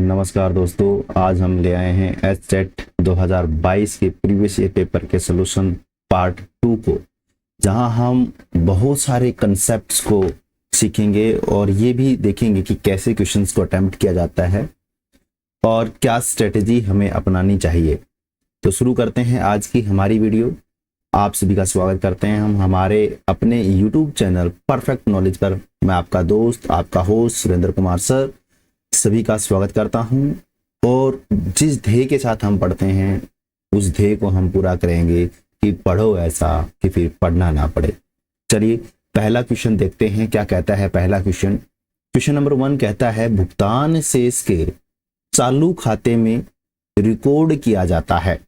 नमस्कार दोस्तों, आज हम ले आए हैं एचसेट 2022 के प्रीवियस ईयर पेपर के सॉल्यूशन पार्ट 2 को, जहां हम बहुत सारे कंसेप्ट्स को सीखेंगे और ये भी देखेंगे कि कैसे क्वेश्चंस को अटेम्प्ट किया जाता है और क्या स्ट्रेटेजी हमें अपनानी चाहिए। तो शुरू करते हैं आज की हमारी वीडियो। आप सभी का स्वागत करते हैं हम हमारे अपने YouTube चैनल परफेक्ट नॉलेज पर। मैं आपका दोस्त, आपका होस्ट सुरेंद्र कुमार सर सभी का स्वागत करता हूं और जिस ध्येय के साथ हम पढ़ते हैं उस ध्येय को हम पूरा करेंगे कि पढ़ो ऐसा कि फिर पढ़ना ना पड़े। चलिए पहला क्वेश्चन देखते हैं क्या कहता है। पहला क्वेश्चन नंबर 1 कहता है, भुगतान शेष के चालू खाते में रिकॉर्ड किया जाता है,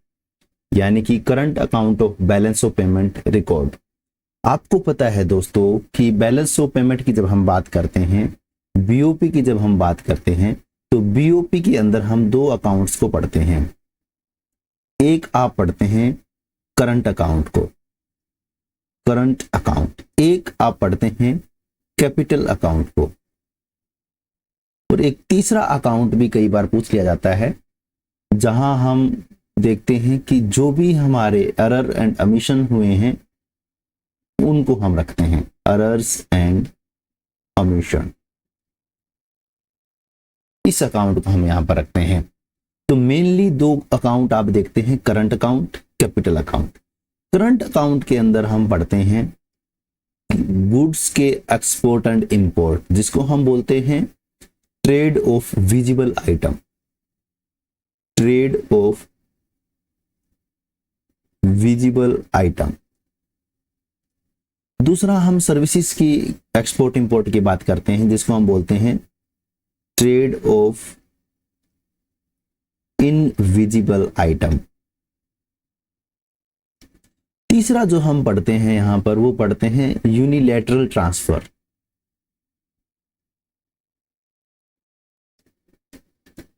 यानी कि current account of balance of payment record. आपको पता है दोस्तों कि बैलेंस ऑफ पेमेंट की जब हम बात करते हैं, बीओपी की जब हम बात करते हैं, तो बीओपी के अंदर हम दो अकाउंट्स को पढ़ते हैं। एक आप पढ़ते हैं करंट अकाउंट को, करंट अकाउंट, एक आप पढ़ते हैं कैपिटल अकाउंट को, और एक तीसरा अकाउंट भी कई बार पूछ लिया जाता है जहां हम देखते हैं कि जो भी हमारे एरर एंड ओमिशन हुए हैं उनको हम रखते हैं, एरर्स एंड ओमिशन। इस अकाउंट को हम यहां पर रखते हैं। तो मेनली दो अकाउंट आप देखते हैं, current account, capital account. Current account के अंदर हम पढ़ते हैं गुड्स के एक्सपोर्ट एंड इंपोर्ट, जिसको हम बोलते हैं trade off visible item, trade off visible item. दूसरा हम सर्विसेज की एक्सपोर्ट इंपोर्ट की बात करते हैं, जिसको हम बोलते हैं ट्रेड ऑफ इनविजिबल आइटम। तीसरा जो हम पढ़ते हैं यहां पर वो पढ़ते हैं यूनिलैटरल ट्रांसफर,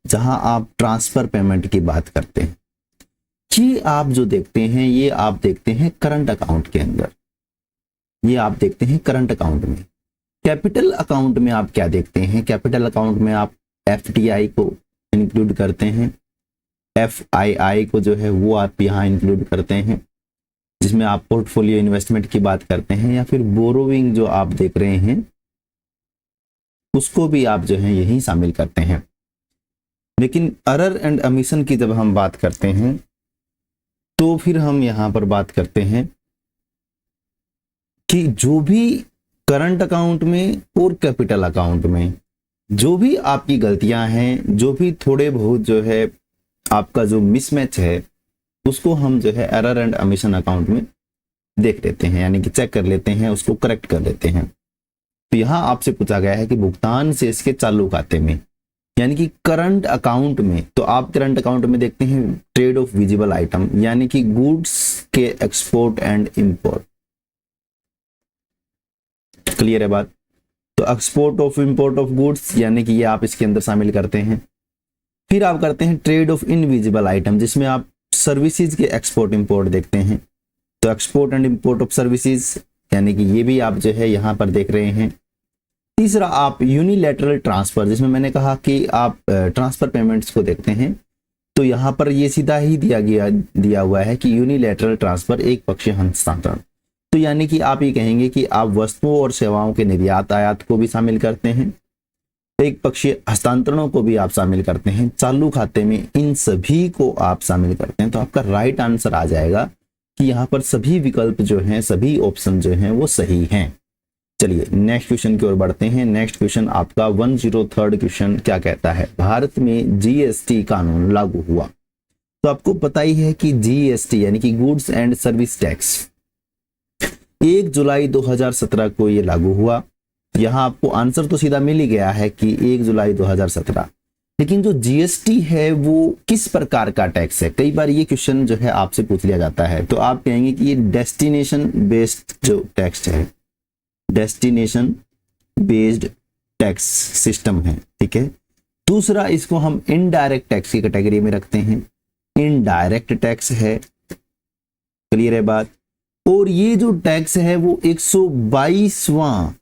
जहां आप ट्रांसफर पेमेंट की बात करते हैं। ये आप जो देखते हैं ये आप देखते हैं करंट अकाउंट के अंदर, ये आप देखते हैं करंट अकाउंट में। कैपिटल अकाउंट में आप क्या देखते हैं? कैपिटल अकाउंट में आप एफटीआई को इंक्लूड करते हैं, एफआईआई को जो है वो आप यहां इंक्लूड करते हैं, जिसमें आप पोर्टफोलियो इन्वेस्टमेंट की बात करते हैं, या फिर बोरोविंग जो आप देख रहे हैं उसको भी आप जो है यही शामिल करते हैं। लेकिन एरर एंड ओमिशन की जब हम बात करते हैं तो फिर हम यहां पर बात करते हैं कि जो भी करंट अकाउंट में और कैपिटल अकाउंट में जो भी आपकी गलतियां हैं, जो भी थोड़े बहुत जो है आपका जो मिसमैच है, उसको हम जो है एरर एंड ओमिशन अकाउंट में देख लेते हैं, यानी कि चेक कर लेते हैं, उसको करेक्ट कर लेते हैं। तो यहां आपसे पूछा गया है कि भुगतान शेष के चालू खाते में, यानी कि करंट अकाउंट में, तो आप करंट अकाउंट में देखते हैं ट्रेड ऑफ विजिबल आइटम, यानी कि गुड्स के एक्सपोर्ट एंड इंपोर्ट। क्लियर है बात? तो export of import of goods, यानी कि ये आप इसके अंदर शामिल करते हैं। फिर आप करते हैं ट्रेड ऑफ इनविजिबल आइटम, जिसमें आप सर्विसेज के एक्सपोर्ट इंपोर्ट देखते हैं। तो export and import of services, यानी कि ये भी आप जो है यहां पर देख रहे हैं। तीसरा आप यूनिलैटरल ट्रांसफर, जिसमें मैंने कहा कि आप ट्रांसफर पेमेंट्स को देखते हैं, तो यहां पर ये सीधा ही दिया हुआ है कि यूनिलैटरल ट्रांसफर, एक पक्षीय हस्तांतरण। तो यानी कि आप ये कहेंगे कि आप वस्तुओं और सेवाओं के निर्यात आयात को भी शामिल करते हैं, एक पक्षीय हस्तांतरणों को भी आप शामिल करते हैं, चालू खाते में इन सभी को आप शामिल करते हैं। तो आपका राइट आंसर आ जाएगा कि यहाँ पर सभी विकल्प जो हैं, सभी ऑप्शन जो हैं वो सही हैं। चलिए नेक्स्ट क्वेश्चन की ओर बढ़ते हैं। नेक्स्ट क्वेश्चन आपका 103rd क्वेश्चन क्या कहता है, भारत में जीएसटी कानून लागू हुआ। तो आपको पता ही है कि जीएसटी यानी कि गुड्स एंड सर्विस टैक्स 1 जुलाई 2017 को ये लागू हुआ। यहां आपको आंसर तो सीधा मिल ही गया है कि 1 जुलाई 2017। लेकिन जो जीएसटी है वो किस प्रकार का टैक्स है? कई बार ये क्वेश्चन जो है आपसे पूछ लिया जाता है, तो आप कहेंगे कि ये डेस्टिनेशन बेस्ड जो टैक्स है, डेस्टिनेशन बेस्ड टैक्स सिस्टम है, ठीक है। दूसरा इसको हम इनडायरेक्ट टैक्स की कैटेगरी में रखते हैं, इनडायरेक्ट टैक्स है। क्लियर है बात? और ये जो टैक्स है वो 122वां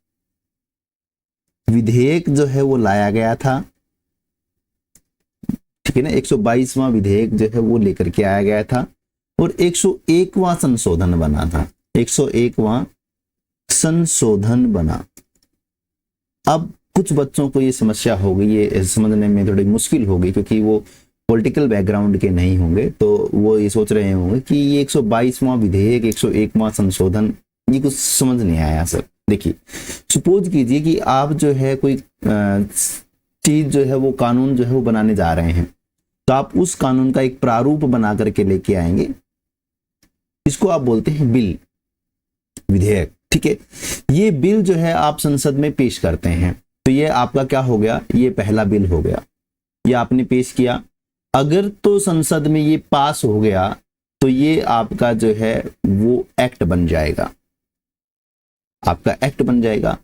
विधेयक जो है वो लाया गया था ठीक है ना। 122वां विधेयक जो है वो लेकर के आया गया था और 101वां संशोधन बना था। 101वां संशोधन बना। अब कुछ बच्चों को ये समस्या होगी, ये समझने में थोड़ी मुश्किल होगी क्योंकि वो पॉलिटिकल बैकग्राउंड के नहीं होंगे, तो वो ये सोच रहे होंगे कि ये 122वां विधेयक, 101वां संशोधन, ये कुछ समझ नहीं आया सर। देखिए, सपोज कीजिए कि आप जो है कोई चीज जो है वो कानून जो है वो बनाने जा रहे हैं, तो आप उस कानून का एक प्रारूप बना करके लेके आएंगे, इसको आप बोलते हैं बिल, विधेयक। ठीक है, ये बिल जो है आप संसद में पेश करते हैं, तो ये आपका क्या हो गया, ये पहला बिल हो गया, ये आपने पेश किया। अगर तो संसद में ये पास हो गया तो ये आपका जो है वो एक्ट बन जाएगा, आपका एक्ट बन जाएगा।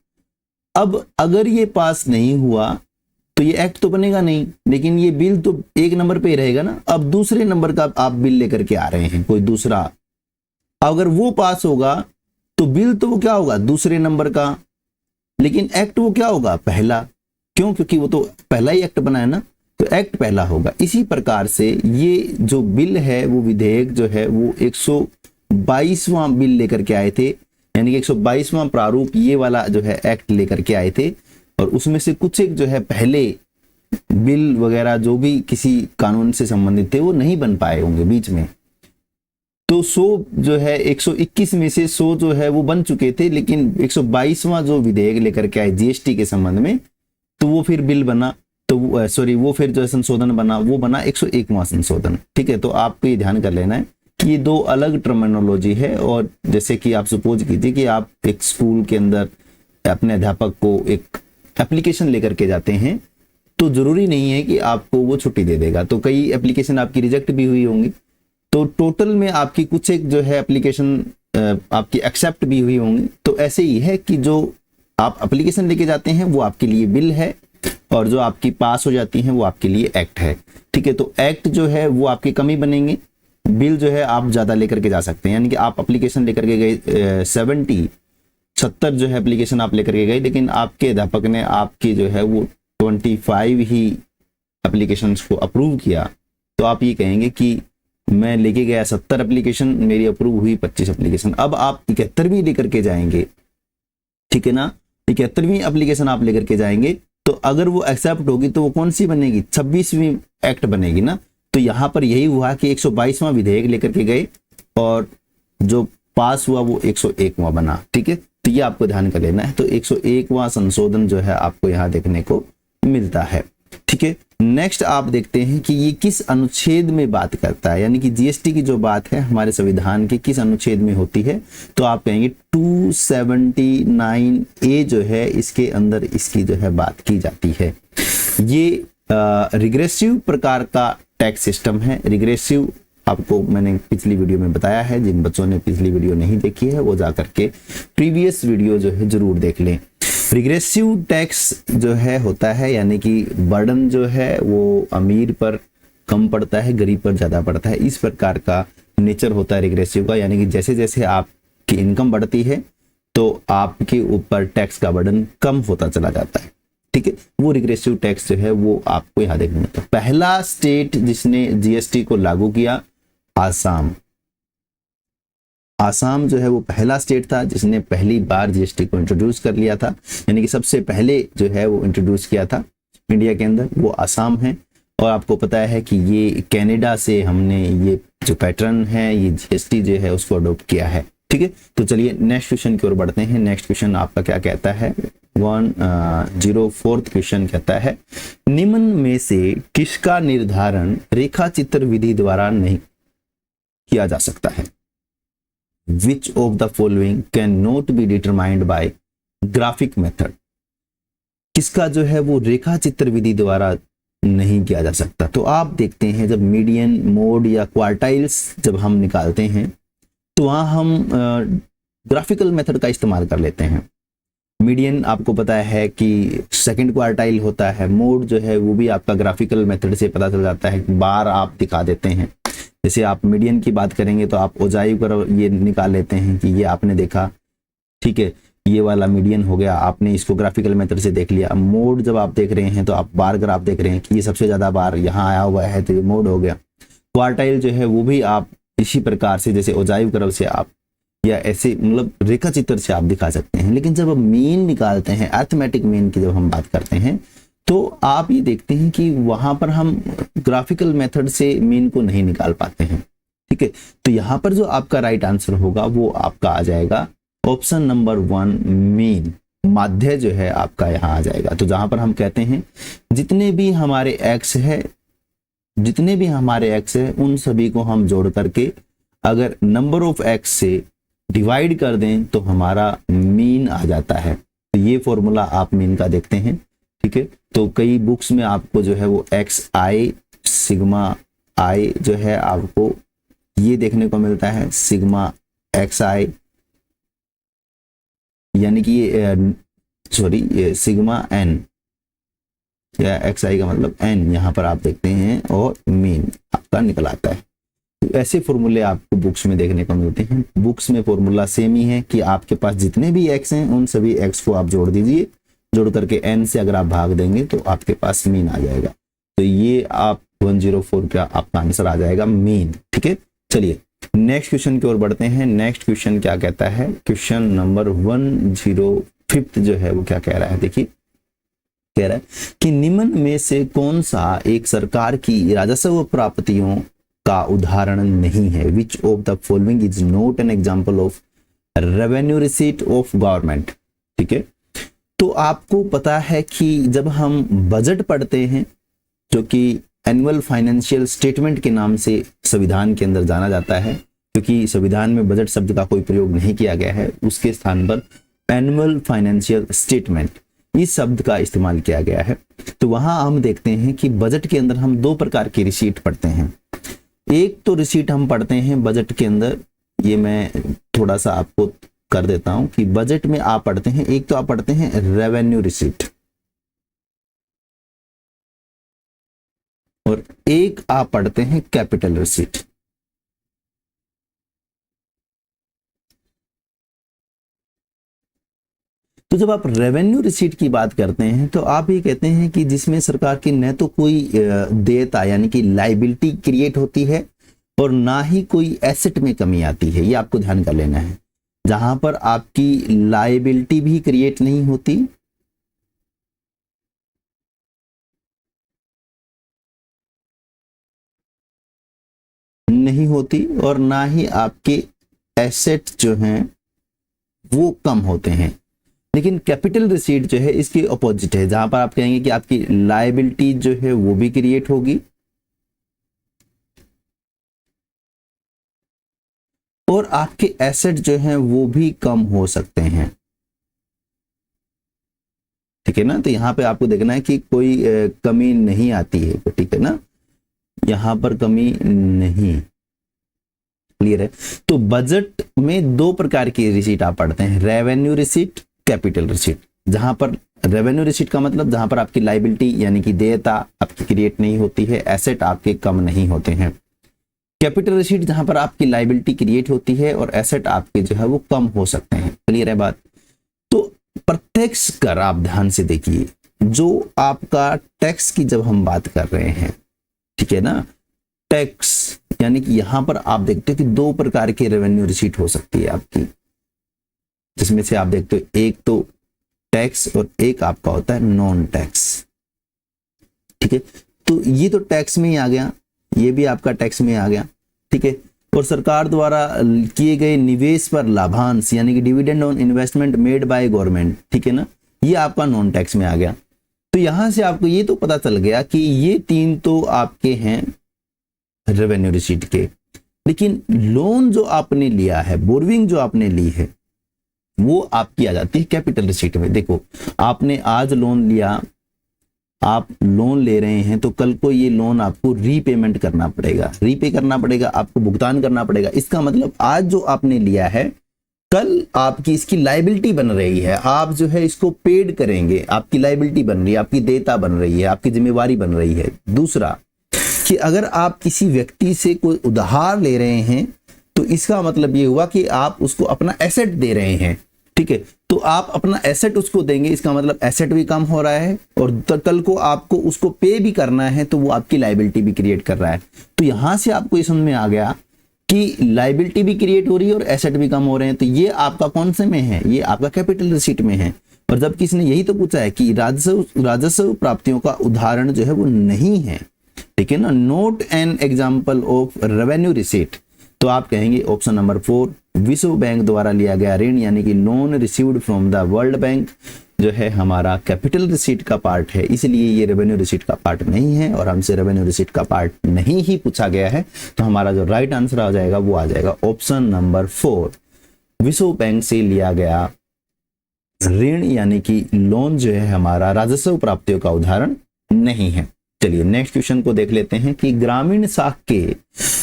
अब अगर ये पास नहीं हुआ तो ये एक्ट तो बनेगा नहीं, लेकिन ये बिल तो एक नंबर पे ही रहेगा ना। अब दूसरे नंबर का आप बिल लेकर के आ रहे हैं, कोई दूसरा, अगर वो पास होगा तो बिल तो वो क्या होगा, दूसरे नंबर का, लेकिन एक्ट वो क्या होगा, पहला। क्यों? क्योंकि वो तो पहला ही एक्ट बना है ना, तो एक्ट पहला होगा। इसी प्रकार से ये जो बिल है, वो विधेयक जो है वो 122वां बिल लेकर के आए थे, यानी कि 122वां प्रारूप ये वाला जो है एक्ट लेकर के आए थे। और उसमें से कुछ एक जो है पहले बिल वगैरह जो भी किसी कानून से संबंधित थे वो नहीं बन पाए होंगे बीच में, तो 100 जो है 121 में से 100 जो है वो बन चुके थे, लेकिन 122वां जो विधेयक लेकर के आए जीएसटी के संबंध में, तो वो फिर बिल बना, तो सॉरी वो फिर जो है संशोधन बना, वो बना 101वां संशोधन। ठीक है, तो आपको ये ध्यान कर लेना है कि ये दो अलग टर्मिनोलॉजी है। और जैसे कि आप सपोज कीजिए कि आप एक स्कूल के अंदर अपने अध्यापक को एक एप्लीकेशन लेकर के जाते हैं, तो जरूरी नहीं है कि आपको वो छुट्टी दे देगा, तो कई एप्लीकेशन आपकी रिजेक्ट भी हुई होंगी, तो टोटल में आपकी कुछ एक जो है एप्लीकेशन आपकी एक्सेप्ट भी हुई होंगी। तो ऐसे ही है कि जो आप एप्लीकेशन लेके जाते हैं वो आपके लिए बिल है, और जो आपकी पास हो जाती हैं वो आपके लिए एक्ट है। ठीक है, तो एक्ट जो है वो आपके कम ही बनेंगे, बिल जो है आप ज्यादा लेकर के जा सकते हैं। यानी कि आप एप्लीकेशन लेकर के गए 70 जो है एप्लीकेशन आप लेकर के गए, लेकिन आपके अध्यापक ने आपकी जो है वो 25 ही एप्लीकेशंस को अप्रूव किया, तो आप ये कहेंगे कि मैं लेके गया 70 एप्लीकेशन, मेरी अप्रूव हुई 25 एप्लीकेशन। अब आप 71वीं लेकर के जाएंगे, ठीक है ना, 71वीं एप्लीकेशन आप लेकर के जाएंगे, तो अगर वो एक्सेप्ट होगी तो वो कौन सी बनेगी, 26वीं एक्ट बनेगी ना। तो यहाँ पर यही हुआ कि 122वां विधेयक लेकर के गए और जो पास हुआ वो 101वां बना। ठीक है, तो ये आपको ध्यान कर लेना है। तो 101वां संशोधन जो है आपको यहाँ देखने को मिलता है। ठीक है, नेक्स्ट आप देखते हैं कि ये किस अनुच्छेद में बात करता है, यानी कि जीएसटी की जो बात है हमारे संविधान के किस अनुच्छेद में होती है, तो आप कहेंगे 279A जो है इसके अंदर इसकी जो है बात की जाती है। ये रिग्रेसिव प्रकार का टैक्स सिस्टम है। रिग्रेसिव आपको मैंने पिछली वीडियो में बताया है, जिन बच्चों ने पिछली वीडियो नहीं देखी है वो जाकर के प्रीवियस वीडियो जो है जरूर देख लें। रिग्रेसिव टैक्स जो है होता है, यानी कि बर्डन जो है वो अमीर पर कम पड़ता है, गरीब पर ज्यादा पड़ता है, इस प्रकार का नेचर होता है रिग्रेसिव का। यानी कि जैसे जैसे आपकी इनकम बढ़ती है तो आपके ऊपर टैक्स का बर्डन कम होता चला जाता है। ठीक है, वो रिग्रेसिव टैक्स जो है वो आपको यहाँ देखने मिलता है। पहला स्टेट जिसने जीएसटी को लागू किया, आसाम। आसाम जो है वो पहला स्टेट था जिसने पहली बार जीएसटी को इंट्रोड्यूस कर लिया था, यानी कि सबसे पहले जो है वो इंट्रोड्यूस किया था इंडिया के अंदर, वो आसाम है। और आपको पता है कि ये कनाडा से हमने ये जो पैटर्न है, ये जीएसटी जो है उसको अडॉप्ट किया है। ठीक है, तो चलिए नेक्स्ट क्वेश्चन की ओर बढ़ते हैं। नेक्स्ट क्वेश्चन आपका क्या कहता है, 104th क्वेश्चन कहता है, निम्न में से किसका निर्धारण रेखा चित्र विधि द्वारा नहीं किया जा सकता है। Which of the following cannot be determined by graphic method? किसका जो है वो रेखा चित्र विधि द्वारा नहीं किया जा सकता। तो आप देखते हैं जब मीडियन, मोड या क्वार्टाइल्स जब हम निकालते हैं तो वहां हम ग्राफिकल मेथड का इस्तेमाल कर लेते हैं। मीडियन आपको पता है कि सेकंड क्वार्टाइल होता है, मोड जो है वो भी आपका ग्राफिकल मेथड से पता चल जाता है, बार आप दिखा देते हैं। जैसे आप मीडियन की बात करेंगे तो आप ओजाई पर ये निकाल लेते हैं कि ये आपने देखा। ठीक है, ये वाला मीडियन हो गया, आपने इसको ग्राफिकल मेथड से देख लिया। मोड जब आप देख रहे हैं तो आप बार ग्राफ देख रहे हैं कि ये सबसे ज्यादा बार यहाँ आया हुआ है, तो ये मोड हो गया। क्वार्टाइल जो है वो भी आप इसी प्रकार से, जैसे ओजाइव कर्व से आप या ऐसे मतलब रेखा चित्र से आप दिखा सकते हैं। लेकिन जब हम मीन निकालते हैं, अरिथमेटिक मीन की जब हम बात करते हैं, तो आप ये देखते हैं कि वहां पर हम ग्राफिकल मेथड से मीन को नहीं निकाल पाते हैं। ठीक है, तो यहाँ पर जो आपका राइट आंसर होगा वो आपका आ जाएगा ऑप्शन नंबर 1 मीन, माध्य जो है आपका यहाँ आ जाएगा। तो जहां पर हम कहते हैं जितने भी हमारे एक्स है उन सभी को हम जोड़ करके अगर नंबर ऑफ एक्स से डिवाइड कर दें तो हमारा मीन आ जाता है। तो ये फॉर्मूला आप मीन का देखते हैं। ठीक है, तो कई बुक्स में आपको जो है वो एक्स आई सिग्मा आई जो है आपको ये देखने को मिलता है, सिग्मा एक्स आई, यानी कि ये सिग्मा एन या एक्स आई का मतलब एन यहाँ पर आप देखते हैं, और मीन आपका निकल आता है। तो ऐसे फॉर्मूले आपको बुक्स में देखने को मिलते हैं। बुक्स में फॉर्मूला सेम ही है कि आपके पास जितने भी एक्स हैं उन सभी एक्स को आप जोड़ दीजिए, जोड़ करके एन से अगर आप भाग देंगे तो आपके पास मीन आ जाएगा। तो ये आप 104 का आपका आंसर आ जाएगा मीन। ठीक है, चलिए नेक्स्ट क्वेश्चन की ओर बढ़ते हैं। नेक्स्ट क्वेश्चन क्या कहता है, क्वेश्चन नंबर 105 जो है वो क्या कह रहा है, देखिए कह रहा है कि निम्न में से कौन सा एक सरकार की राजस्व प्राप्तियों का उदाहरण नहीं है। Which of the following is not an example of revenue receipt of government. ठीक है, तो आपको पता है कि जब हम बजट पढ़ते हैं, जो कि एनुअल फाइनेंशियल स्टेटमेंट के नाम से संविधान के अंदर जाना जाता है, क्योंकि संविधान में बजट शब्द का कोई प्रयोग नहीं किया गया है, उसके स्थान पर एनुअल फाइनेंशियल स्टेटमेंट इस शब्द का इस्तेमाल किया गया है। तो वहां हम देखते हैं कि बजट के अंदर हम 2 प्रकार की रिसीट पढ़ते हैं। एक तो रिसीट हम पढ़ते हैं बजट के अंदर, ये मैं थोड़ा सा आपको कर देता हूं कि बजट में आप पढ़ते हैं, एक तो आप पढ़ते हैं रेवेन्यू रिसीट और एक आप पढ़ते हैं कैपिटल रिसीट। तो जब आप रेवेन्यू रिसीट की बात करते हैं तो आप ये कहते हैं कि जिसमें सरकार की न तो कोई देयता यानी कि लाइबिलिटी क्रिएट होती है और ना ही कोई एसेट में कमी आती है। ये आपको ध्यान कर लेना है। जहां पर आपकी लाइबिलिटी भी क्रिएट नहीं होती और ना ही आपके एसेट जो हैं वो कम होते हैं। लेकिन कैपिटल रिसीट जो है इसकी अपोजिट है, जहां पर आप कहेंगे कि आपकी लायबिलिटी जो है वो भी क्रिएट होगी और आपके एसेट जो हैं वो भी कम हो सकते हैं। ठीक है ना, तो यहां पे आपको देखना है कि कोई कमी नहीं आती है। ठीक है ना, यहां पर कमी नहीं। क्लियर है। तो बजट में 2 प्रकार की रिसीट आप पढ़ते हैं, रेवेन्यू रिसीट, कैपिटल रिसीट। जहां पर रेवेन्यू रिसीट का मतलब जहां पर आपकी लायबिलिटी यानी कि देयता आपकी क्रिएट नहीं होती है, एसेट आपके कम नहीं होते हैं। कैपिटल रिसीट जहां पर आपकी लायबिलिटी क्रिएट होती है और एसेट आपके जो है वो कम हो सकते हैं। क्लियर है बात। तो प्रत्यक्ष कर आप ध्यान से देखिए, जो आपका टैक्स की जब हम बात कर रहे हैं, ठीक है ना, टैक्स यानी कि यहां पर आप देखते हो कि 2 प्रकार की रेवेन्यू रिसीट हो सकती है आपकी, जिसमें से आप देखते हो एक तो टैक्स और एक आपका होता है नॉन टैक्स। ठीक है, तो ये तो टैक्स में ही आ गया, ये भी आपका टैक्स में आ गया। ठीक है, और सरकार द्वारा किए गए निवेश पर लाभांश यानी कि dividend on investment made by government, ठीक है ना, ये आपका नॉन टैक्स में आ गया। तो यहां से आपको ये तो पता चल गया कि ये 3 तो आपके हैं रेवेन्यू रिसीट के। लेकिन लोन जो आपने लिया है, बोरविंग जो आपने ली है, वो आपकी आ जाती है कैपिटल रिसीट में। देखो, आपने आज लोन लिया, आप लोन ले रहे हैं तो कल को ये लोन आपको रीपेमेंट करना पड़ेगा, रीपे करना पड़ेगा, आपको भुगतान करना पड़ेगा। इसका मतलब आज जो आपने लिया है, कल आपकी इसकी लायबिलिटी बन रही है, आप जो है इसको पेड करेंगे, आपकी लायबिलिटी बन रही है, आपकी देयता बन रही है, आपकी जिम्मेवारी बन रही है। दूसरा कि अगर आप किसी व्यक्ति से कोई उधार ले रहे हैं तो इसका मतलब ये हुआ कि आप उसको अपना एसेट दे रहे हैं, ठीक है, तो आप अपना एसेट उसको देंगे, इसका मतलब एसेट भी कम हो रहा है और कल को आपको उसको पे भी करना है तो वो आपकी लायबिलिटी भी क्रिएट कर रहा है। तो यहां से आपको ये समझ में आ गया कि लायबिलिटी भी क्रिएट हो रही है और एसेट भी कम हो रहे हैं। तो ये आपका कौन से में है, ये आपका कैपिटल रिसीट में है। और जब किसी ने यही तो पूछा है कि राजस्व प्राप्तियों का उदाहरण जो है वो नहीं है, ठीक है ना, note an example of revenue receipt, तो आप कहेंगे ऑप्शन नंबर 4, विश्व बैंक द्वारा लिया गया ऋण यानी कि loan received from the world bank जो है हमारा कैपिटल रिसीट का पार्ट है, इसलिए ये रेवेन्यू रिसीट का पार्ट नहीं है और हमसे रेवेन्यू रिसीट का पार्ट नहीं ही पूछा गया है। तो हमारा जो राइट आंसर आ जाएगा वो आ जाएगा ऑप्शन नंबर 4, विश्व बैंक से लिया गया ऋण यानी कि लोन जो है हमारा राजस्व प्राप्तियों का उदाहरण नहीं है। चलिए नेक्स्ट क्वेश्चन को देख लेते हैं कि ग्रामीण साख के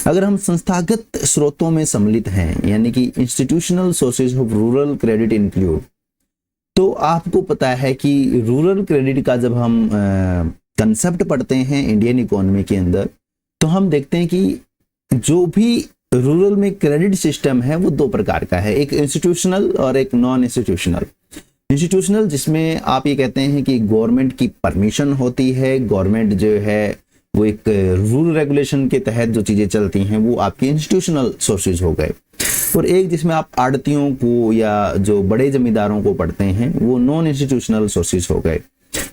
अगर हम संस्थागत स्रोतों में सम्मिलित हैं यानी कि institutional sources of rural credit include, तो आपको पता है कि रूरल क्रेडिट का जब हम कंसेप्ट पढ़ते हैं इंडियन इकोनॉमी के अंदर, तो हम देखते हैं कि जो भी रूरल में क्रेडिट सिस्टम है वो दो प्रकार का है, एक इंस्टीट्यूशनल और एक नॉन इंस्टीट्यूशनल। इंस्टीट्यूशनल जिसमें आप ये कहते हैं कि गवर्नमेंट की परमिशन होती है, गवर्नमेंट जो है वो एक रूल रेगुलेशन के तहत जो चीजें चलती हैं वो आपके इंस्टीट्यूशनल सोर्सेज हो गए। और एक जिसमें आप आड़तियों को या जो बड़े जमींदारों को पढ़ते हैं वो नॉन इंस्टीट्यूशनल सोर्सेज हो गए।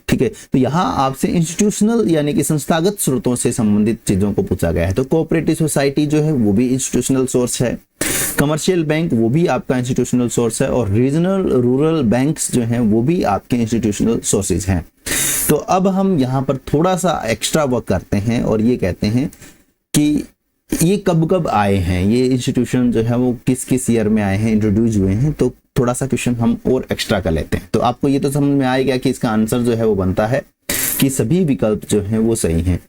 ठीक है, तो यहाँ आपसे इंस्टीट्यूशनल यानी कि संस्थागत स्रोतों से संबंधित चीजों को पूछा गया है। तो कोऑपरेटिव सोसाइटी जो है वो भी इंस्टीट्यूशनल सोर्स है, कमर्शियल बैंक वो भी आपका इंस्टीट्यूशनल सोर्स है और रीजनल रूरल बैंक्स जो हैं वो भी आपके इंस्टीट्यूशनल सोर्सेज हैं। तो अब हम यहाँ पर थोड़ा सा एक्स्ट्रा वर्क करते हैं और ये कहते हैं कि ये कब कब आए हैं, ये इंस्टीट्यूशन जो है वो किस किस ईयर में आए हैं, इंट्रोड्यूस हुए हैं। तो थोड़ा सा क्वेश्चन हम और एक्स्ट्रा कर लेते हैं। तो आपको ये तो समझ में आएगा कि इसका आंसर जो है वो बनता है कि सभी विकल्प जो हैं वो सही हैं।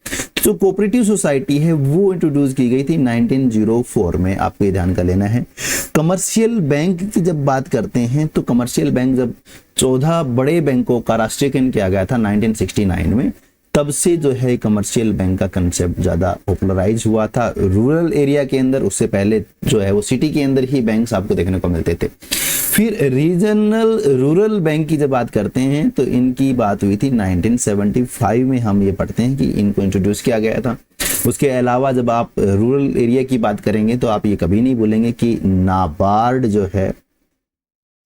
जो कोऑपरेटिव सोसाइटी है वो इंट्रोड्यूस की गई थी 1904 में, आपको ये ध्यान कर लेना है। कमर्शियल बैंक की जब बात करते हैं तो कमर्शियल बैंक जब 14 बड़े बैंकों का राष्ट्रीयकरण किया गया था 1969 में, तब से जो है कमर्शियल बैंक का कंसेप्ट ज्यादा पॉपुलराइज हुआ था रूरल एरिया के अंदर। उससे पहले जो है वो सिटी के अंदर ही बैंक्स आपको देखने को मिलते थे। फिर रीजनल रूरल बैंक की जब बात करते हैं तो इनकी बात हुई थी 1975 में, हम ये पढ़ते हैं कि इनको इंट्रोड्यूस किया गया था। उसके अलावा जब आप रूरल एरिया की बात करेंगे तो आप ये कभी नहीं भूलेंगे कि नाबार्ड जो है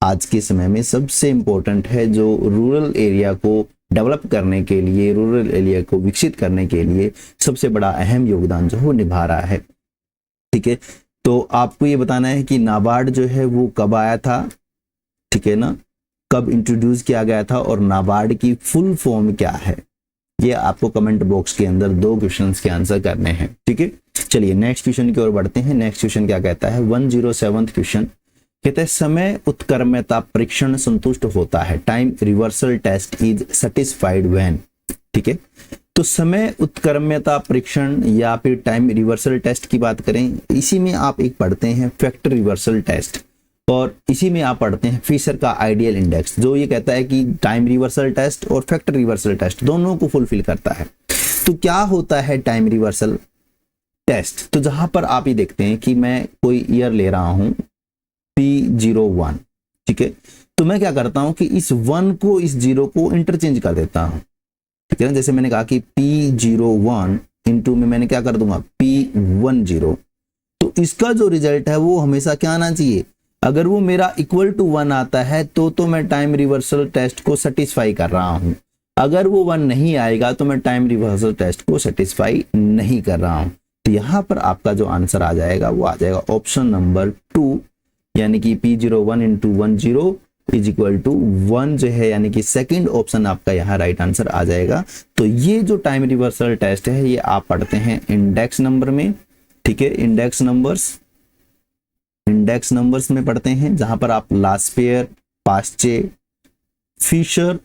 आज के समय में सबसे इंपॉर्टेंट है, जो रूरल एरिया को डेवलप करने के लिए, रूरल एरिया को विकसित करने के लिए सबसे बड़ा अहम योगदान जो है वो निभा रहा है। ठीक है, तो आपको ये बताना है कि नाबार्ड जो है वो कब आया था, ठीक है ना, कब इंट्रोड्यूस किया गया था और नाबार्ड की फुल फॉर्म क्या है, ये आपको कमेंट बॉक्स के अंदर 2 क्वेश्चंस के आंसर करने हैं। ठीक है, चलिए नेक्स्ट क्वेश्चन की ओर बढ़ते हैं। नेक्स्ट क्वेश्चन क्या कहता है, 107वां क्वेश्चन कहते हैं समय उत्क्रम्यता परीक्षण संतुष्ट होता है, time reversal test is satisfied when. ठीक है, तो समय उत्क्रम्यता परीक्षण या फिर टाइम रिवर्सल टेस्ट की बात करें, इसी में आप एक पढ़ते हैं फैक्टर रिवर्सल टेस्ट और इसी में आप पढ़ते हैं फिशर का आइडियल इंडेक्स, जो ये कहता है कि टाइम रिवर्सल टेस्ट और फैक्टर रिवर्सल टेस्ट दोनों को फुलफिल करता है। तो क्या होता है टाइम रिवर्सल टेस्ट, तो जहां पर आप ये देखते हैं कि मैं कोई ईयर ले रहा हूं P01, ठीक है, तो मैं क्या करता हूं कि इस 1 को इस 0 को इंटरचेंज कर देता हूं। ठीक है ना, जैसे मैंने कहा कि P01 इंटू में मैंने क्या कर दूंगा P10, तो इसका जो रिजल्ट है वो हमेशा क्या आना चाहिए, अगर वो मेरा इक्वल टू 1 आता है तो मैं टाइम रिवर्सल टेस्ट को सेटिस्फाई कर रहा हूं। अगर वो 1 नहीं आएगा तो मैं टाइम रिवर्सल टेस्ट को सेटिस्फाई नहीं कर रहा हूं। तो यहां पर आपका जो आंसर आ जाएगा वो आ जाएगा ऑप्शन नंबर 2, यानी कि P01 into 10 is equal to 1 जो है, यानी कि सेकंड ऑप्शन आपका यहाँ राइट आंसर आ जाएगा। तो ये जो टाइम रिवर्सल टेस्ट है ये आप पढ़ते हैं इंडेक्स नंबर में। ठीक है, इंडेक्स नंबर्स में पढ़ते हैं, जहां पर आप लास्पेयर, पास्चे, फिशर,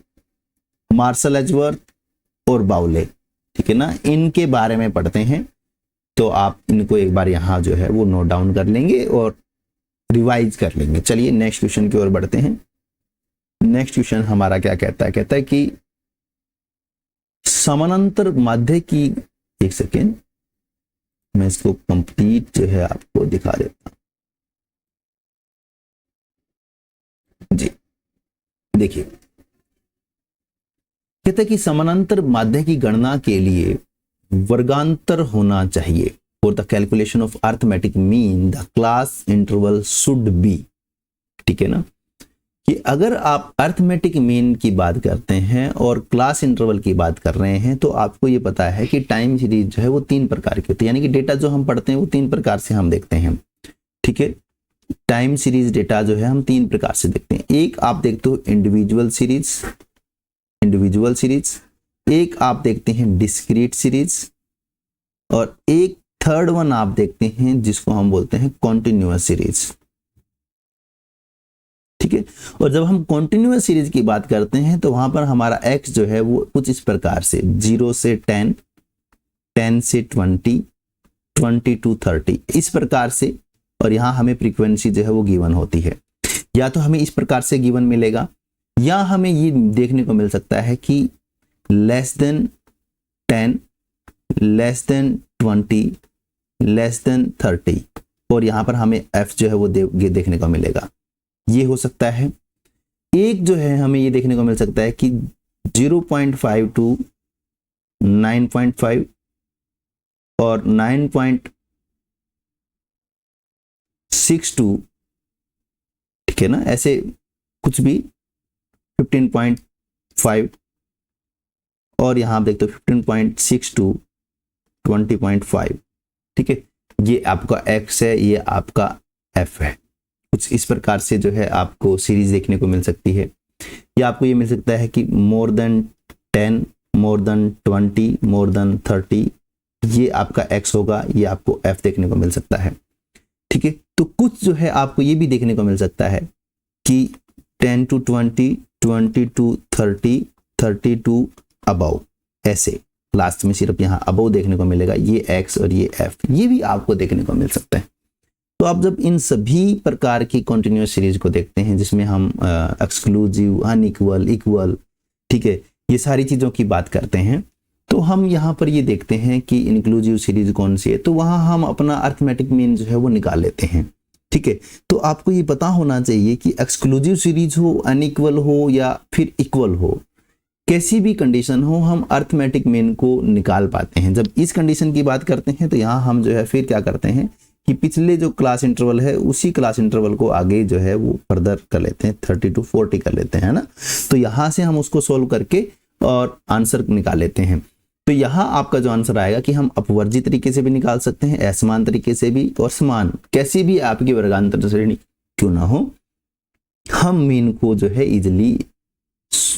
मार्शल एजवर्थ और बाउले, ठीक है ना, इनके बारे में पढ़ते हैं। तो आप इनको एक बार यहाँ जो है वो नोट डाउन कर लेंगे और रिवाइज कर लेंगे। चलिए नेक्स्ट क्वेश्चन की ओर बढ़ते हैं। नेक्स्ट क्वेश्चन हमारा क्या कहता है कि समानांतर माध्य की, एक सेकेंड मैं इसको कंप्लीट जो है आपको दिखा देता हूं जी। देखिए कहते हैं कि समानांतर माध्य की गणना के लिए वर्गांतर होना चाहिए। For the calculation of arithmetic mean the class interval should be. ठीक है ना, कि अगर आप अर्थमेटिक मीन की बात करते हैं और क्लास इंटरवल की बात कर रहे हैं तो आपको ये पता है कि टाइम सीरीज जो है वो 3 प्रकार की होती है, यानी कि डेटा जो हम पढ़ते हैं वो 3 प्रकार से हम देखते हैं। ठीक है, टाइम सीरीज डेटा जो है हम 3 प्रकार से देखते हैं। एक आप देखते हो इंडिविजुअल सीरीज, एक आप देखते हैं डिस्क्रीट सीरीज, और एक थर्ड वन आप देखते हैं जिसको हम बोलते हैं कॉन्टिन्यूअस सीरीज। ठीक है, और जब हम कॉन्टिन्यूअस सीरीज की बात करते हैं तो वहां पर हमारा x जो है वो कुछ इस प्रकार से 0 से 10, 10 से 20, 20 to 30 इस प्रकार से, और यहाँ हमें फ्रीक्वेंसी जो है वो गिवन होती है। या तो हमें इस प्रकार से गिवन मिलेगा, या हमें ये देखने को मिल सकता है कि less than 10, less than 20, less than 30, और यहाँ पर हमें f जो है वो देखने को मिलेगा। ये हो सकता है। एक जो है हमें ये देखने को मिल सकता है कि 0.5 to 9.5 और 9.6 to, ठीक है ना, ऐसे कुछ भी 15.5, और यहां आप देखते हो 15.6 to 20.5। ठीक है, ये आपका x है, ये आपका f है। कुछ इस प्रकार से जो है आपको सीरीज देखने को मिल सकती है। या आपको ये मिल सकता है कि more than 10, more than 20, more than 30, ये आपका x होगा, ये आपको f देखने को मिल सकता है। ठीक है, तो कुछ जो है आपको ये भी देखने को मिल सकता है कि 10 to 20, 20 to 30, 30 to above, ऐसे लास्ट में सिर्फ यहाँ above देखने को मिलेगा। ये x और ये f, ये भी आपको देखने को मिल सकता है। तो आप जब इन सभी प्रकार की कॉन्टिन्यूअस सीरीज को देखते हैं जिसमें हम एक्सक्लूसिव, अनइक्वल, इक्वल, ठीक है, ये सारी चीज़ों की बात करते हैं, तो हम यहाँ पर ये देखते हैं कि इंक्लूसिव सीरीज कौन सी है, तो वहाँ हम अपना अर्थमेटिक मीन जो है वो निकाल लेते हैं। ठीक है, तो आपको ये पता होना चाहिए कि एक्सक्लूसिव सीरीज हो, अनइक्वल हो या फिर इक्वल हो, कैसी भी कंडीशन हो, हम अर्थमेटिक मीन को निकाल पाते हैं। जब इस कंडीशन की बात करते हैं तो यहाँ हम जो है फिर क्या करते हैं कि पिछले जो क्लास इंटरवल है उसी क्लास इंटरवल को आगे जो है वो फर्दर कर लेते हैं, 30 to 40 कर लेते हैं ना। तो यहाँ से हम उसको सोल्व करके और आंसर निकाल लेते हैं। तो यहाँ आपका जो आंसर आएगा कि हम अपवर्जी तरीके से भी निकाल सकते हैं, असमान तरीके से भी, और समान, कैसी भी आपकी वर्गांतर श्रेणी क्यों ना हो, हम मीन को जो है इजिली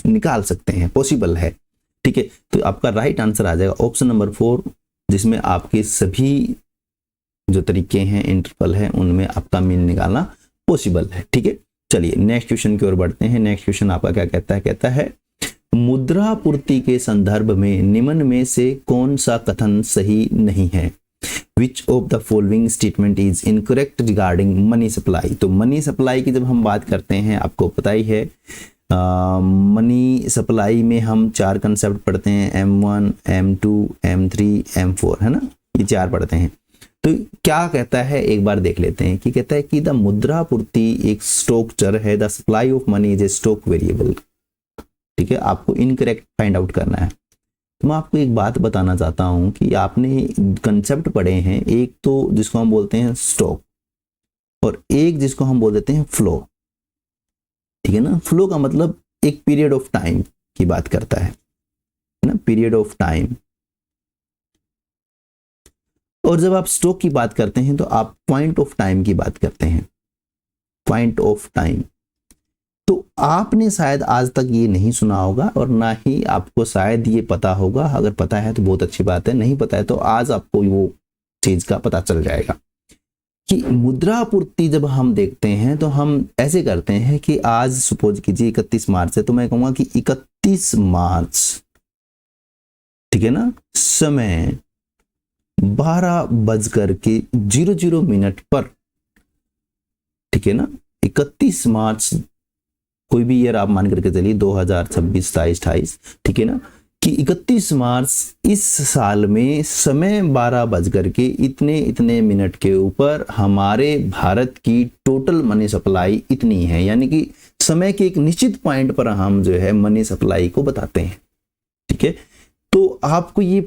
निकाल सकते हैं, पॉसिबल है। ठीक है, तो आपका राइट आंसर आ जाएगा ऑप्शन नंबर 4, जिसमें आपके सभी जो तरीके हैं, इंटरवल है, उनमें आपका मीन निकालना पॉसिबल है। ठीक है, चलिए नेक्स्ट क्वेश्चन की ओर बढ़ते हैं। नेक्स्ट क्वेश्चन आपका क्या कहता है? कहता है मुद्रा पूर्ति के संदर्भ में निम्न में से कौन सा कथन सही नहीं है? Which of the following statement is incorrect regarding money supply? तो मनी सप्लाई की जब हम बात करते हैं, आपको पता ही है मनी सप्लाई में हम 4 कंसेप्ट पढ़ते हैं, M1, M2, M3, M4, है ना, ये 4 पढ़ते हैं। तो क्या कहता है एक बार देख लेते हैं कि कहता है कि द मुद्रा पूर्ति एक स्टॉक चर है, the supply of money is a stock variable. ठीक है, आपको इनकरेक्ट फाइंड आउट करना है। तो मैं आपको एक बात बताना चाहता हूं कि आपने कंसेप्ट पढ़े हैं, एक तो जिसको हम बोलते हैं स्टॉक और एक जिसको हम बोल देते हैं फ्लो। ठीक है ना, फ्लो का मतलब एक पीरियड ऑफ टाइम की बात करता है ना, पीरियड ऑफ टाइम। और जब आप स्टॉक की बात करते हैं तो आप पॉइंट ऑफ टाइम की बात करते हैं, पॉइंट ऑफ टाइम। तो आपने शायद आज तक ये नहीं सुना होगा और ना ही आपको शायद ये पता होगा। अगर पता है तो बहुत अच्छी बात है, नहीं पता है तो आज आपको वो चीज का पता चल जाएगा कि मुद्रा पूर्ति जब हम देखते हैं तो हम ऐसे करते हैं कि आज सपोज कीजिए 31 मार्च है, तो मैं कहूंगा कि 31 मार्च, ठीक है ना, समय 12:00 पर, ठीक है ना, 31 मार्च कोई भी ईयर आप मान करके चलिए, 2026, 27, 28, ठीक है ना, कि कि 31 मार्च इस साल में समय 12 बज करके इतने मिनट के ऊपर हमारे भारत की टोटल मनी सप्लाई इतनी है, यानी कि समय के एक निश्चित पॉइंट पर हम जो है मनी सप्लाई को बताते हैं। ठीक है, तो आपको ये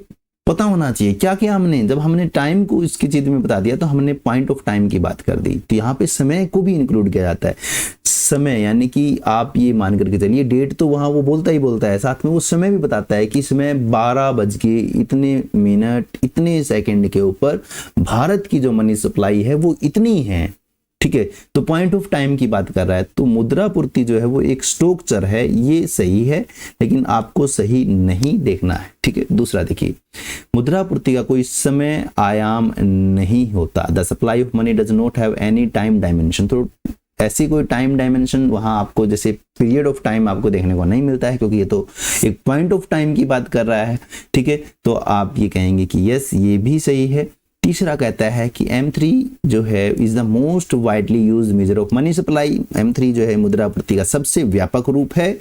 पता होना चाहिए क्या क्या हमने, जब हमने टाइम को इसकी चीज में बता दिया तो हमने पॉइंट ऑफ टाइम की बात कर दी, तो यहाँ पे समय को भी इंक्लूड किया जाता है। समय यानी कि आप ये मान करके चलिए, डेट तो वहां वो बोलता ही बोलता है, साथ में वो समय भी बताता है कि समय 12 बज के इतने मिनट इतने सेकंड के ऊपर भारत की जो मनी सप्लाई है वो इतनी है। ठीक है, तो पॉइंट ऑफ टाइम की बात कर रहा है, तो मुद्रा पूर्ति जो है वो एक स्ट्रक्चर है, ये सही है, लेकिन आपको सही नहीं देखना है। ठीक है, दूसरा देखिए, मुद्रा पूर्ति का कोई समय आयाम नहीं होता। The supply of money does not have any time dimension. तो ऐसी कोई टाइम डायमेंशन वहां आपको जैसे पीरियड ऑफ टाइम आपको देखने को नहीं मिलता है, क्योंकि ये तो एक पॉइंट ऑफ टाइम की बात कर रहा है। ठीक है, तो आप ये कहेंगे कि यस ये भी सही है। तीसरा कहता है कि M3 जो है is the most widely use measure of money supply. M3 जो है मुद्रा पूर्ति का सबसे व्यापक रूप है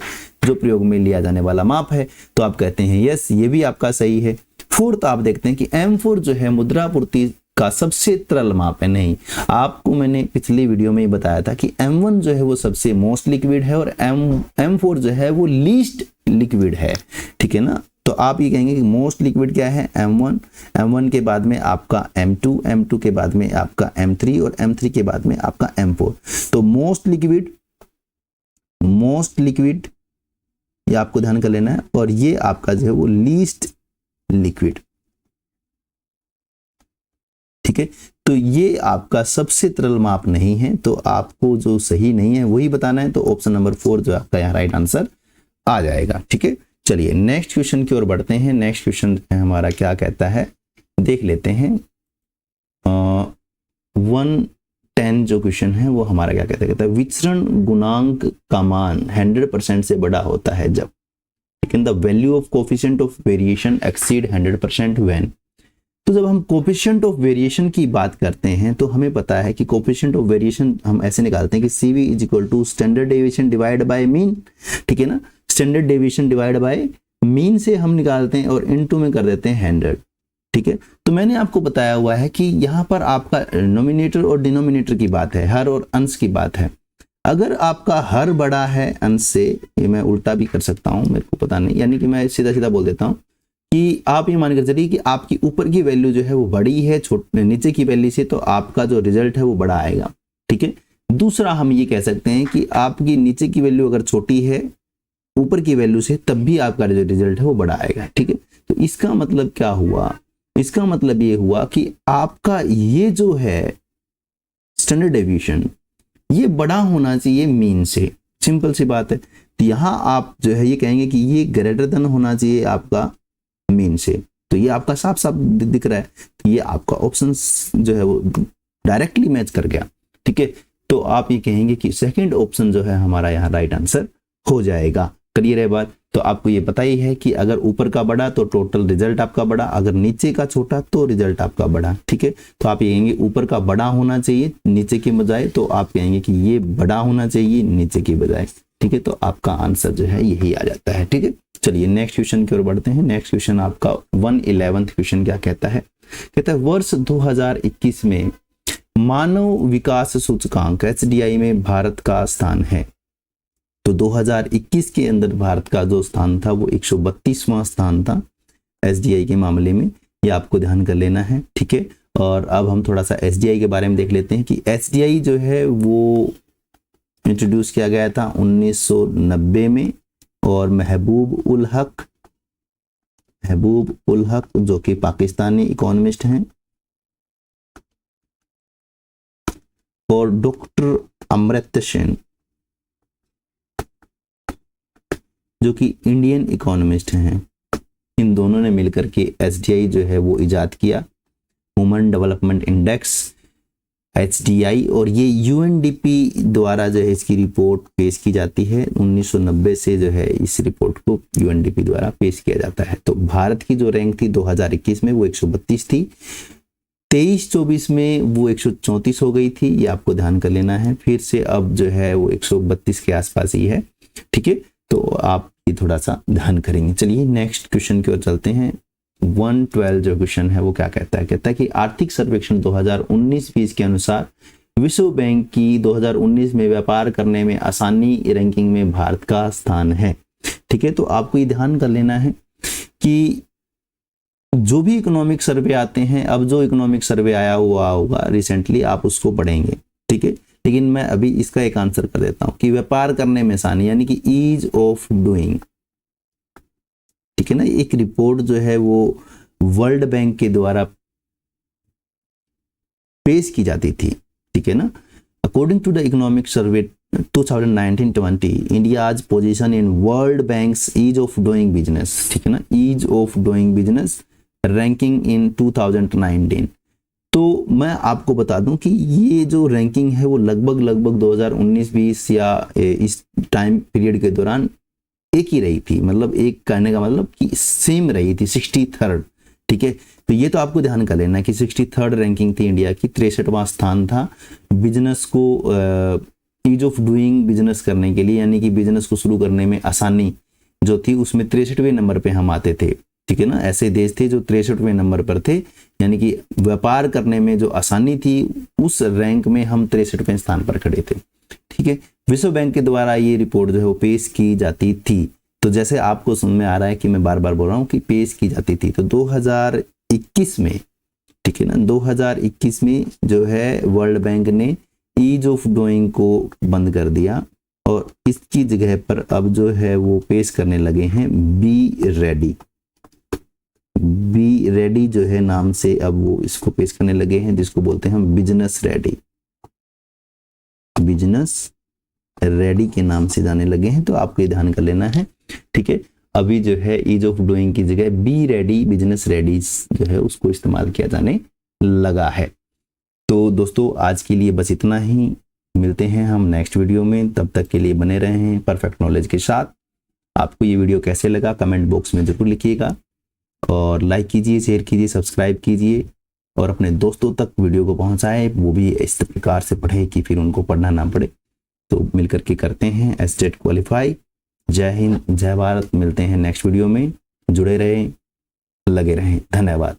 जो प्रयोग में लिया जाने वाला माप है, तो आप कहते हैं यस ये भी आपका सही है। फोर्थ आप देखते हैं कि M4 जो है मुद्रा पूर्ति का सबसे तरल माप है। नहीं, आपको मैंने पिछली वीडियो में ही बताया था कि M1 जो है वो सबसे मोस्ट लिक्विड है और M4 जो है वो लीस्ट लिक्विड है। ठीक है ना, तो आप ये कहेंगे कि मोस्ट लिक्विड क्या है M1, M1 के बाद में आपका M2, M2 के बाद में आपका M3 और M3 के बाद में आपका M4। तो मोस्ट लिक्विड ये आपको ध्यान कर लेना है, और ये आपका जो है वो लीस्ट लिक्विड। ठीक है, तो ये आपका सबसे तरल माप नहीं है, तो आपको जो सही नहीं है वही बताना है, तो ऑप्शन नंबर 4 जो आपका यहाँ राइट आंसर आ जाएगा। ठीक है, चलिए नेक्स्ट क्वेश्चन की ओर बढ़ते हैं। नेक्स्ट क्वेश्चन हमारा क्या कहता है देख लेते हैं। 110 जो क्वेश्चन है वो हमारा क्या कहता है विचरण गुणांक का मान 100% से बड़ा होता है जब, लेकिन the value of coefficient of variation exceed 100% when. तो जब हम कोफिशिएंट ऑफ वेरिएशन की बात करते हैं तो हमें पता है कि कोफिशिएंट ऑफ वेरिएशन हम ऐसे निकालते हैं कि CV is equal to standard deviation divide by mean. ठीक है ना, standard deviation divide by mean से हम निकालते हैं और इनटू में कर देते हैं 100। ठीक है, तो मैंने आपको बताया हुआ है कि यहाँ पर आपका नोमिनेटर और डिनोमिनेटर की बात है, हर और अंश की बात है। अगर आपका हर बड़ा है अंश से, ये मैं उल्टा भी कर सकता हूँ, मेरे को पता नहीं, यानी कि मैं सीधा सीधा बोल देता हूँ कि आप ये मान कर चलिए कि आपकी ऊपर की वैल्यू जो है वो बड़ी है नीचे की वैल्यू से, तो आपका जो रिजल्ट है वो बड़ा आएगा। ठीक है, दूसरा हम ये कह सकते हैं कि आपकी नीचे की वैल्यू अगर छोटी है ऊपर की वैल्यू से, तब भी आपका जो रिजल्ट है वो बड़ा आएगा। ठीक है, तो इसका मतलब क्या हुआ, इसका मतलब ये हुआ कि आपका ये जो है स्टैंडर्ड डेविएशन ये बड़ा होना चाहिए मीन से, सिंपल सी बात है। तो यहाँ आप जो है ये कहेंगे कि ये ग्रेटर देन होना चाहिए आपका मीन से, तो ये आपका साफ साफ दिख रहा है, तो ये आपका ऑप्शन जो है वो डायरेक्टली मैच कर गया। ठीक है, तो आप ये कहेंगे कि सेकंड ऑप्शन जो है हमारा यहाँ राइट आंसर हो जाएगा। क्लियर है बात, तो आपको ये पता ही है कि अगर ऊपर का बड़ा तो टोटल रिजल्ट आपका बड़ा, अगर नीचे का छोटा तो रिजल्ट आपका बड़ा। ठीक है, तो आप ये कहेंगे ऊपर का बड़ा होना चाहिए नीचे के बजाय, तो आप कहेंगे कि ये बड़ा होना चाहिए नीचे के बजाय। ठीक है, तो आपका आंसर जो है यही आ जाता है। ठीक है, चलिए नेक्स्ट क्वेश्चन की ओर बढ़ते हैं। नेक्स्ट क्वेश्चन आपका 111 क्वेश्चन क्या कहता है, कहता है वर्ष 2021 में मानव विकास सूचकांक HDI में भारत का स्थान है। तो 2021 के अंदर भारत का जो स्थान था वो 132वां स्थान था HDI के मामले में, ये आपको ध्यान कर लेना है। ठीक है, और अब हम थोड़ा सा HDI के बारे में देख लेते हैं कि HDI जो है वो इंट्रोड्यूस किया गया था 1990 में, और महबूब उल हक जो कि पाकिस्तानी इकोनॉमिस्ट हैं, और डॉक्टर अमर्त्य सेन जो कि इंडियन इकोनॉमिस्ट हैं, इन दोनों ने मिलकर के HDI जो है वो इजाद किया, ह्यूमन डेवलपमेंट इंडेक्स HDI, और ये UNDP द्वारा जो है इसकी रिपोर्ट पेश की जाती है। 1990 से जो है इस रिपोर्ट को UNDP द्वारा पेश किया जाता है। तो भारत की जो रैंक थी 2021 में वो 132 थी, 23-24 में वो 134 हो गई थी, ये आपको ध्यान कर लेना है। फिर से अब जो है वो 132 के आसपास ही है। ठीक है, तो आप ये थोड़ा सा ध्यान करेंगे। चलिए नेक्स्ट क्वेश्चन की ओर चलते हैं। 112 जो क्वेश्चन है वो क्या कहता है, कहता है कि आर्थिक सर्वेक्षण 2019-20 के अनुसार विश्व बैंक की 2019 में व्यापार करने में आसानी रैंकिंग में भारत का स्थान है। ठीक है, तो आपको ये ध्यान कर लेना है कि जो भी इकोनॉमिक सर्वे आते हैं, अब जो इकोनॉमिक सर्वे आया हुआ होगा रिसेंटली, आप उसको पढ़ेंगे। ठीक है, लेकिन मैं अभी इसका एक आंसर कर देता हूं कि व्यापार करने में आसानी यानी कि ईज ऑफ डूइंग। ठीक है ना, एक रिपोर्ट जो है वो वर्ल्ड बैंक के द्वारा पेश की जाती थी। ठीक है ना, according to the economic survey 2019-20 India's position in World Bank's ease of doing business. ठीक है ना, ease of doing business ranking in 2019। तो मैं आपको बता दूं कि ये जो रैंकिंग है वो लगभग 2019-20 या इस टाइम पीरियड के दौरान एक ही रही थी, मतलब एक कहने का मतलब कि सेम रही थी, 63rd। ठीक है, तो ये तो आपको ध्यान कर लेना कि 63rd रैंकिंग थी इंडिया की, 63वां स्थान था बिजनेस को ईज ऑफ डूइंग बिजनेस करने के लिए, यानी कि बिजनेस को शुरू करने में आसानी जो थी उसमें 63वें नंबर पे हम आते थे। ठीक है ना, ऐसे देश थे जो 63वें नंबर पर थे, यानी कि व्यापार करने में जो आसानी थी उस रैंक में हम 63वें स्थान पर खड़े थे। ठीक है, विश्व बैंक के द्वारा ये रिपोर्ट जो है वो पेश की जाती थी। तो जैसे आपको समझ में आ रहा है कि मैं बार बार बोल रहा हूँ कि पेश की जाती थी, तो 2021 में, ठीक है ना, 2021 में जो है वर्ल्ड बैंक ने ईज ऑफ डूइंग को बंद कर दिया और इसकी जगह पर अब जो है वो पेश करने लगे हैं बी रेडी। बी रेडी जो है नाम से अब वो इसको पेश करने लगे हैं, जिसको बोलते हैं हम बिजनेस रेडी। बिजनेस रेडी के नाम से जाने लगे हैं, तो आपको ये ध्यान कर लेना है। ठीक है, अभी जो है ईज ऑफ डूइंग की जगह बी रेडी, बिजनेस रेडी जो है उसको इस्तेमाल किया जाने लगा है। तो दोस्तों आज के लिए बस इतना ही, मिलते हैं हम नेक्स्ट वीडियो में, तब तक के लिए बने रहें परफेक्ट नॉलेज के साथ। आपको ये वीडियो कैसे लगा कमेंट बॉक्स में जरूर लिखिएगा और लाइक कीजिए, शेयर कीजिए, सब्सक्राइब कीजिए और अपने दोस्तों तक वीडियो को पहुंचाएं, वो भी इस प्रकार से पढ़े कि फिर उनको पढ़ना ना पड़े। तो मिलकर के करते हैं एस्टेट क्वालिफाई। जय हिंद, जय भारत। मिलते हैं नेक्स्ट वीडियो में, जुड़े रहें, लगे रहें। धन्यवाद।